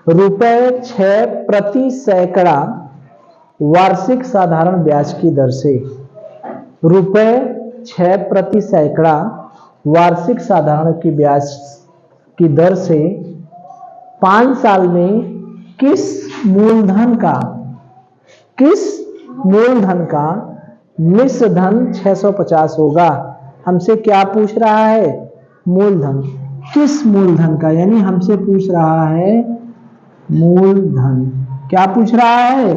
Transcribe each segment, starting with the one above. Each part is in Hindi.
₹6 प्रति सैकड़ा वार्षिक साधारण ब्याज की दर से। ₹6 प्रति सैकड़ा वार्षिक साधारण की ब्याज की दर से 5 साल में किस मूलधन का मिश्र धन 650 होगा। हमसे क्या पूछ रहा है? मूलधन। किस मूलधन का, यानी हमसे पूछ रहा है मूलधन। क्या पूछ रहा है?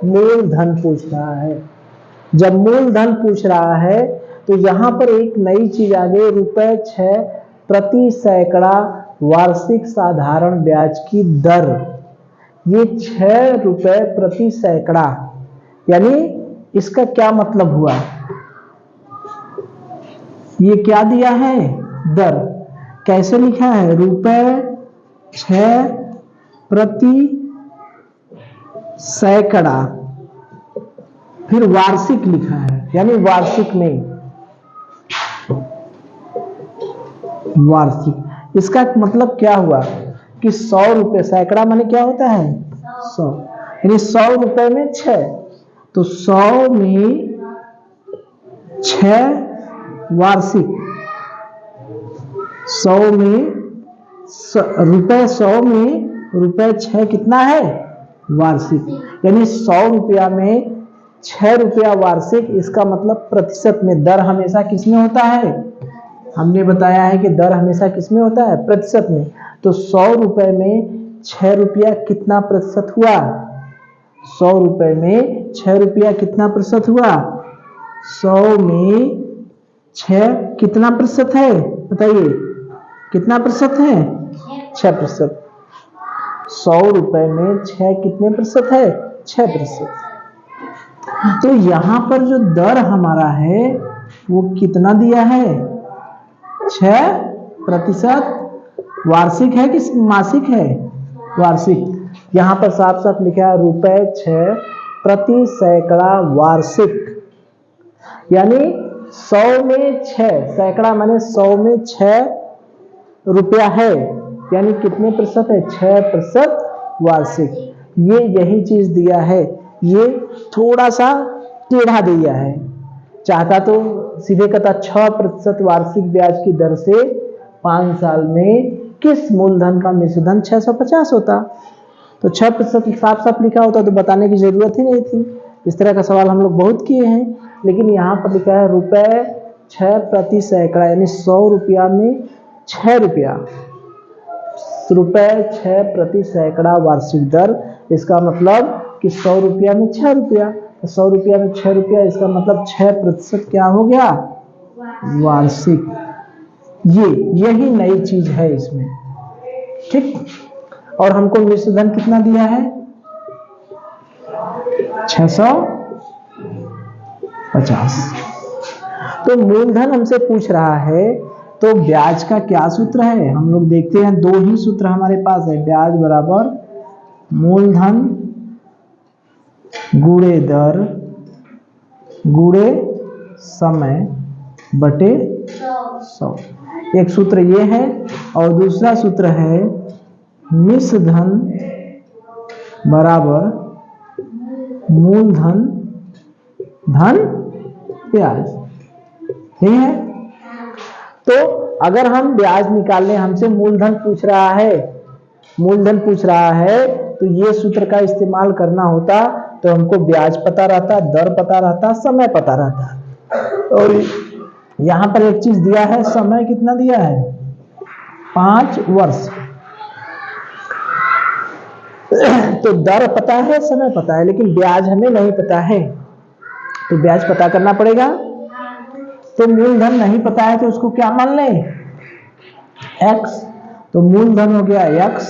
मूलधन पूछ रहा है। जब मूलधन पूछ रहा है तो यहां पर एक नई चीज आ गई, ₹6 प्रति सैकड़ा वार्षिक साधारण ब्याज की दर। ये ₹6 प्रति सैकड़ा, यानी इसका क्या मतलब हुआ? ये क्या दिया है? दर। कैसे लिखा है? ₹6 प्रति सैकड़ा, फिर वार्षिक लिखा है, यानी वार्षिक में वार्षिक। इसका मतलब क्या हुआ कि ₹100, सैकड़ा माने क्या होता है? 100, यानी ₹100 में 6, तो 100 में 6 वार्षिक। 100 में ₹100 में ₹6 कितना है? वार्षिक, यानी ₹100 में ₹6 वार्षिक। इसका मतलब प्रतिशत में। दर हमेशा किसमें होता है? हमने बताया है कि दर हमेशा किसमें होता है? प्रतिशत में। तो ₹100 में ₹6 कितना प्रतिशत हुआ? ₹100 में ₹6 कितना प्रतिशत हुआ? 100 में 6 कितना प्रतिशत है? बताइए कितना प्रतिशत है? 6%। ₹100 में 6 कितने प्रतिशत है? 6%। तो यहां पर जो दर हमारा है वो कितना दिया है? 6%। वार्षिक है कि मासिक है? वार्षिक। यहां पर साफ साफ लिखा है ₹6 प्रति सैकड़ा वार्षिक, यानी 100 में 6, सैकड़ा माने 100 में ₹6 है, यानी कितने प्रतिशत है? 6% वार्षिक। ये यही चीज दिया है। ये थोड़ा सा टेढ़ा दिया है। चाहता तो सीधे कहता 6% वार्षिक ब्याज की दर से 5 साल में किस मूलधन का मिश्र धन 650 होता। तो 6% साफ साफ लिखा होता तो बताने की जरूरत ही नहीं थी। इस तरह का सवाल हम लोग बहुत किए हैं, लेकिन यहाँ पर लिखा है ₹6 प्रति सैकड़ा, यानी ₹100 में ₹6, ₹6 प्रति सैकड़ा वार्षिक दर। इसका मतलब कि ₹100 में ₹6, तो ₹100 में ₹6, इसका मतलब 6% क्या हो गया? वार्षिक। यही नई चीज है इसमें, ठीक। और हमको मिश्र धन कितना दिया है? 650। तो मूलधन हमसे पूछ रहा है, तो ब्याज का क्या सूत्र है? हम लोग देखते हैं, 2 ही सूत्र हमारे पास है। ब्याज बराबर मूलधन गुणे दर गुणे समय बटे 100। एक सूत्र ये है, और दूसरा सूत्र है मिश्र धन बराबर मूलधन धन ब्याज। ये है। तो अगर हम ब्याज निकालने, हमसे मूलधन पूछ रहा है, तो ये सूत्र का इस्तेमाल करना होता तो हमको ब्याज पता रहता, दर पता रहता, समय पता रहता। और यहां पर एक चीज दिया है, समय कितना दिया है? 5 वर्ष। तो दर पता है, समय पता है, लेकिन ब्याज हमें नहीं पता है, तो ब्याज पता करना पड़ेगा। तो मूलधन नहीं पता है तो उसको क्या मान लें? x। तो मूलधन हो गया x,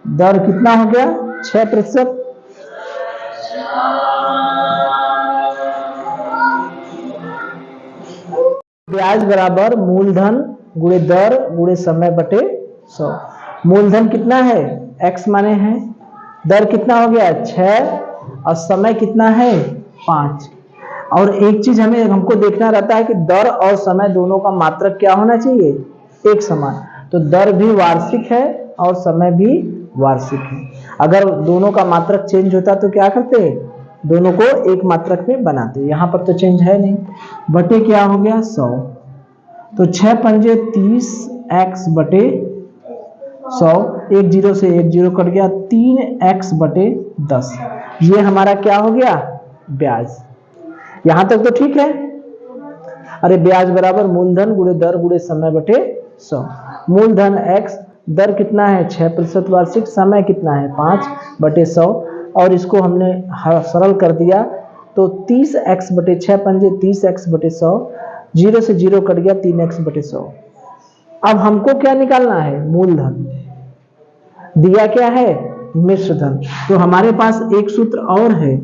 दर कितना हो गया? 6%। ब्याज बराबर मूलधन गुणे दर गुणे समय बटे 100। मूलधन कितना है? x माने है, दर कितना हो गया? 6, और समय कितना है? 5। और एक चीज हमको देखना रहता है कि दर और समय दोनों का मात्रक क्या होना चाहिए? एक समान। तो दर भी वार्षिक है और समय भी वार्षिक है। अगर दोनों का मात्रक चेंज होता तो क्या करते, दोनों को एक मात्रक में बनाते। यहाँ पर तो चेंज है नहीं, बटे क्या हो गया 100, तो 6 पंजे 30 x बटे 100, एक जीरो से एक जीरो कट गया, 3x बटे 10। ये हमारा क्या हो गया ब्याज। यहां तक तो ठीक है। अरे ब्याज बराबर मूलधन गुणे दर गुणे समय बटे 100। मूलधन x, दर कितना है 6% वार्षिक, समय कितना है 5 बटे 100, और इसको हमने सरल कर दिया तो 30x बटे 6 पंजे 30x बटे 100, जीरो से जीरो कट गया 3x बटे 100। अब हमको क्या निकालना है मूलधन, दिया क्या है मिश्र धन। तो हमारे पास एक सूत्र और है,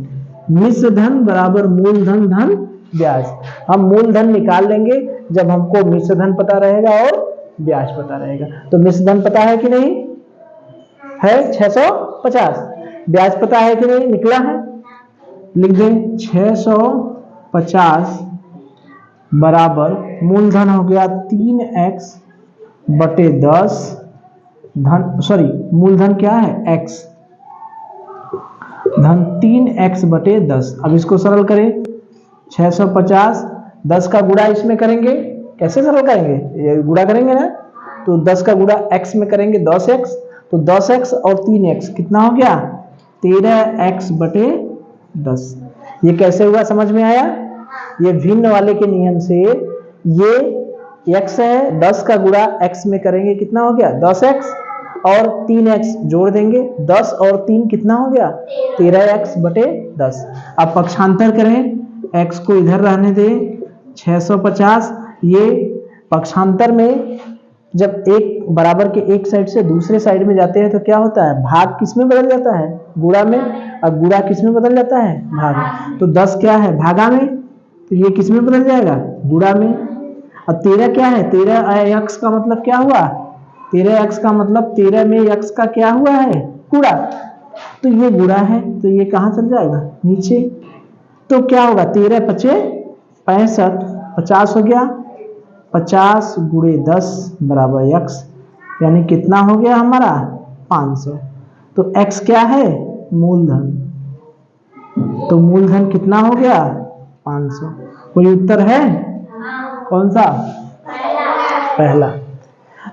मिश्र धन बराबर मूलधन धन ब्याज। हम मूलधन निकाल लेंगे जब हमको मिश्र धन पता रहेगा और ब्याज पता रहेगा। तो मिश्र धन पता है कि नहीं है 650, ब्याज पता है कि नहीं निकला है, लिख दें 650 बराबर मूलधन हो गया 3x बटे 10 धन, सॉरी मूलधन क्या है x, धन 3x बटे 10। अब इसको सरल करें, 650 10 का गुणा इसमें करेंगे, कैसे सरल करेंगे, ये गुणा करेंगे ना, तो 10 का गुणा x में करेंगे 10x, तो 10x और 3x कितना हो गया 13x बटे 10। ये कैसे हुआ समझ में आया, ये भिन्न वाले के नियम से, ये x है, 10 का गुणा x में करेंगे कितना हो गया 10x, और 3x जोड़ देंगे, 10 और 3 कितना हो गया 13x बटे 10। अब पक्षांतर करें, x को इधर रहने दें, 650, ये पक्षांतर में जब एक बराबर के एक साइड से दूसरे साइड में जाते हैं तो क्या होता है, भाग किस में बदल जाता है गुणा में, और गुणा किस में बदल जाता है भाग में। तो 10 क्या है भागा में, तो ये किस में बदल जाएगा गुणा में। और 13 क्या है, 13x का मतलब क्या हुआ, 13x का मतलब 13 में x का क्या हुआ है गुणा, तो ये गुणा है, तो ये कहां चल जाएगा नीचे। तो क्या होगा 13 पचे 65, 50 हो गया, 50 गुणे 10 बराबर x, यानी कितना हो गया हमारा 500। तो x क्या है मूलधन, तो मूलधन कितना हो गया 500। कोई उत्तर है, कौन सा पहला।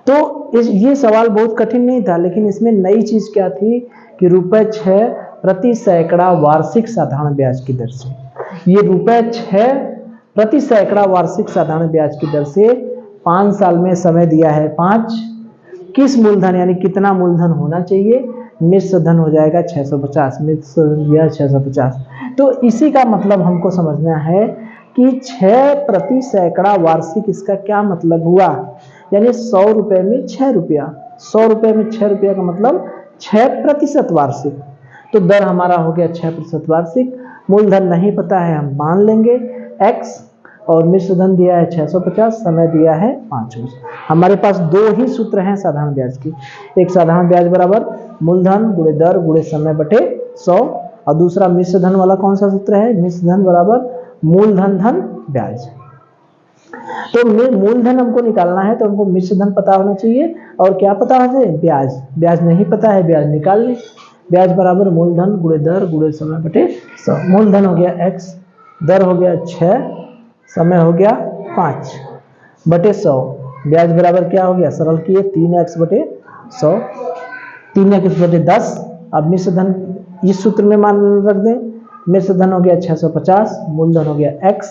तो ये सवाल बहुत कठिन नहीं था, लेकिन इसमें नई चीज क्या थी कि ₹6 प्रति सैकड़ा वार्षिक साधारण ब्याज की दर से, ये ₹6 प्रति सैकड़ा वार्षिक साधारण ब्याज की दर से 5 साल में समय दिया है 5, किस मूलधन यानी कितना मूलधन होना चाहिए, मिश्र धन हो जाएगा 650, मिश्र दिया 650। तो इसी का मतलब हमको समझना है कि 6 प्रति सैकड़ा वार्षिक, इसका क्या मतलब हुआ, यानी 100 रुपए में 6 रुपया, 100 रुपए में 6 रुपया का मतलब 6% वार्षिक। तो दर हमारा हो गया 6% वार्षिक। मूलधन नहीं पता है हम मान लेंगे x, और मिश्र धन दिया है 650, समय दिया है 5 वर्ष। हमारे पास दो ही सूत्र हैं साधारण ब्याज की, एक साधारण ब्याज बराबर मूलधन गुणे दर गुणे समय बटे 100, और दूसरा मिश्र धन वाला कौन सा सूत्र है, मिश्र धन बराबर मूलधन धन ब्याज। तो मूलधन हमको निकालना है तो हमको मिश्र धन पता होना चाहिए, और क्या पता है ब्याज, ब्याज नहीं पता है ब्याज निकाल ले। ब्याज बराबर मूलधन गुणे दर गुणे समय बटे 100। मूलधन हो गया x, दर हो गया 6, समय हो गया 5 बटे 100, ब्याज बराबर क्या हो गया सरल किए 3x बटे 100, 3x बटे 10। अब मिश्र धन इस सूत्र में मान रख दें, मिश्र धन हो गया 650, मूलधन हो गया x,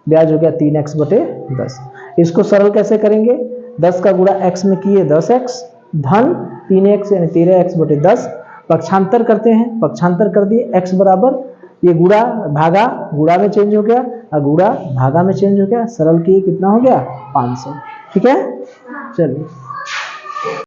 ब्याज हो गया 3x बटे 10। इसको सरल कैसे करेंगे, 10 का गुणा x में किए 10x, धन 3x यानी 13x बटे 10, पक्षांतर करते हैं, पक्षांतर कर दिए, x बराबर ये गुणा भागा गुणा में चेंज हो गया, और गुणा भागा में चेंज हो गया, सरल किए कितना हो गया 500। ठीक है, चलिए।